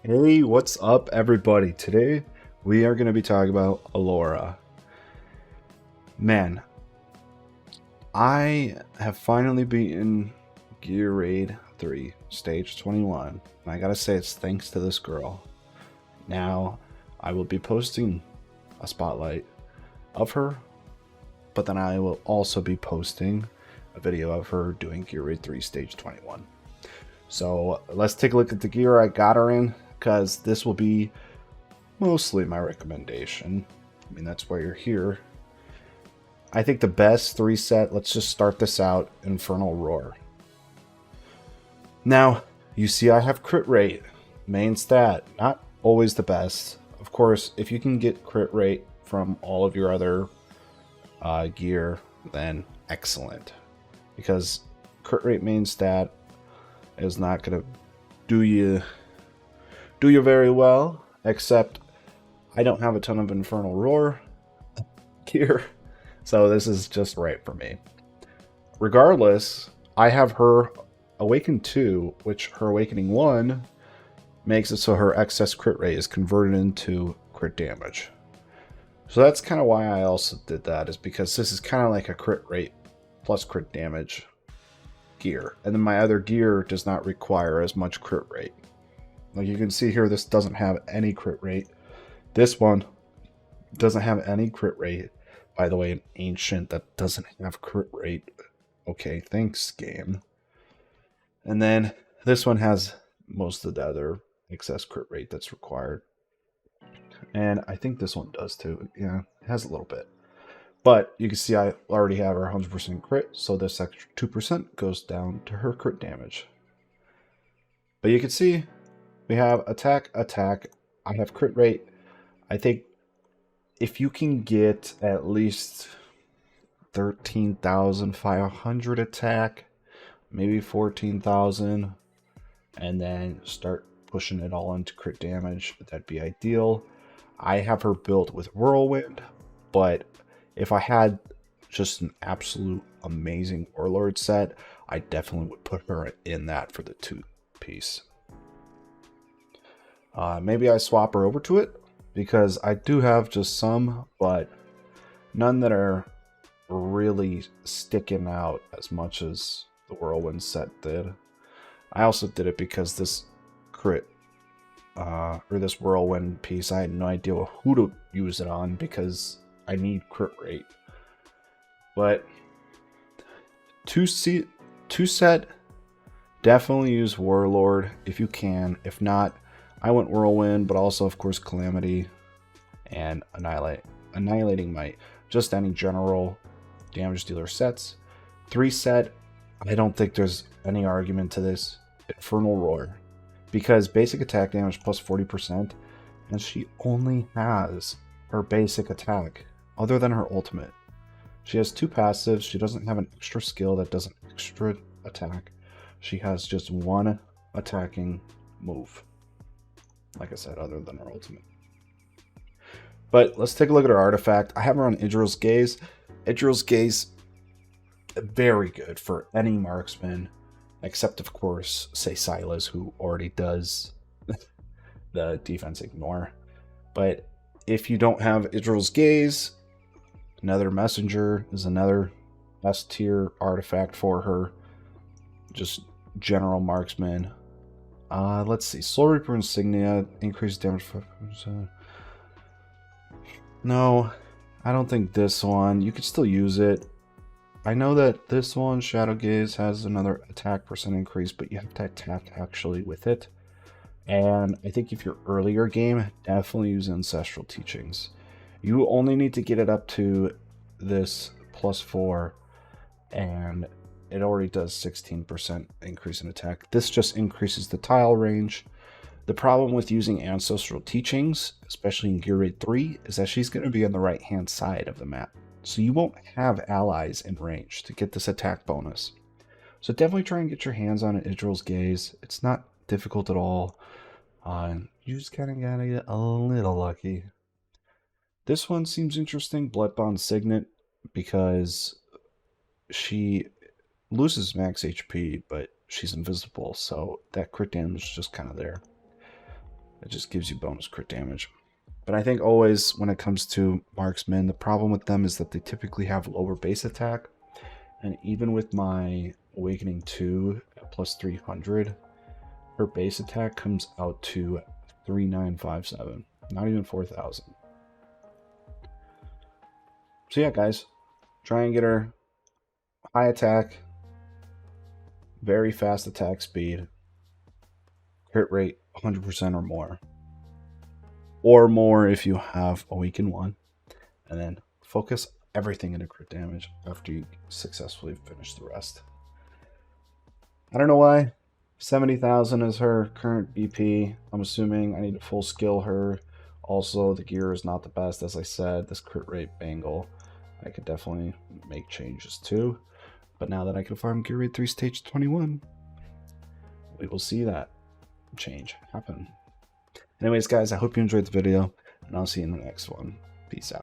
Hey, what's up, everybody? Today we are going to be talking about Alaura. Man, I have finally beaten Gear Raid 3, Stage 21. And I gotta say, it's thanks to this girl. Now, I will be posting a spotlight of her, but then I will also be posting a video of her doing Gear Raid 3, Stage 21. So let's take a look at the gear I got her in, because this will be mostly my recommendation. I mean, that's why you're here. I think the best 3-set, let's just start this out, Infernal Roar. Now, you see I have crit rate, main stat, not always the best. Of course, if you can get crit rate from all of your other gear, then excellent. Because crit rate main stat is not going to do you very well, except I don't have a ton of Infernal Roar gear, so this is just right for me. Regardless, I have her Awaken 2, which her Awakening 1 makes it so her excess crit rate is converted into crit damage. So that's kind of why I also did that, is because this is kind of like a crit rate plus crit damage gear. And then my other gear does not require as much crit rate. Like you can see here, this doesn't have any crit rate. This one doesn't have any crit rate. By the way, an ancient that doesn't have crit rate. Okay, thanks, game. And then this one has most of the other excess crit rate that's required. And I think this one does too. Yeah, it has a little bit. But you can see I already have her 100% crit, so this extra 2% goes down to her crit damage. But you can see we have attack, attack. I have crit rate. I think if you can get at least 13,500 attack, maybe 14,000, and then start pushing it all into crit damage, that'd be ideal. I have her built with Whirlwind, but if I had just an absolute amazing Warlord set, I definitely would put her in that for the 2-piece. Maybe I swap her over to it, because I do have just some, but none that are really sticking out as much as the Whirlwind set did. I also did it because this crit, or this Whirlwind piece, I had no idea who to use it on because I need crit rate. But 2-set, definitely use Warlord if you can. If not, I went Whirlwind, but also, of course, Calamity and Annihilating Might. Just any general damage dealer sets. 3-set, I don't think there's any argument to this. Infernal Roar. Because basic attack damage plus 40%, and she only has her basic attack, other than her ultimate. She has 2 passives. She doesn't have an extra skill that does an extra attack. She has just 1 attacking move. Like I said, other than her ultimate. But let's take a look at her artifact. I have her on Idril's Gaze. Idril's Gaze, very good for any marksman, except of course, say Silas, who already does the defense ignore. But if you don't have Idril's Gaze, another messenger is another S tier artifact for her. Just general marksman. Let's see. Soul Reaper Insignia, increased damage for 5%. No, I don't think this one. You could still use it. I know that this one, Shadow Gaze, has another attack percent increase, but you have to attack actually with it. And I think if you're earlier game, definitely use Ancestral Teachings. You only need to get it up to this +4, and it already does 16% increase in attack. This just increases the tile range. The problem with using Ancestral Teachings, especially in Gear Raid 3, is that she's going to be on the right-hand side of the map. So you won't have allies in range to get this attack bonus. So definitely try and get your hands on Idril's Gaze. It's not difficult at all. You just kind of gotta get a little lucky. This one seems interesting, Bloodbond Signet, because she loses max HP, but she's invisible, so that crit damage is just kind of there. just gives you bonus crit damage. But I think always when it comes to marksmen, the problem with them is that they typically have lower base attack. And even with my Awakening 2 at plus 300, her base attack comes out to 3957, not even 4000. So yeah, guys, try and get her high attack, very fast attack speed, crit rate 100% or more. Or more if you have Awaken 1. And then focus everything into crit damage after you successfully finish the rest. I don't know why. 70,000 is her current BP. I'm assuming I need to full skill her. Also, the gear is not the best, as I said. This crit rate bangle, I could definitely make changes to. But now that I can farm gear rate 3 stage 21, we will see that change happen. Anyways, guys, I hope you enjoyed the video, and I'll see you in the next one. Peace out.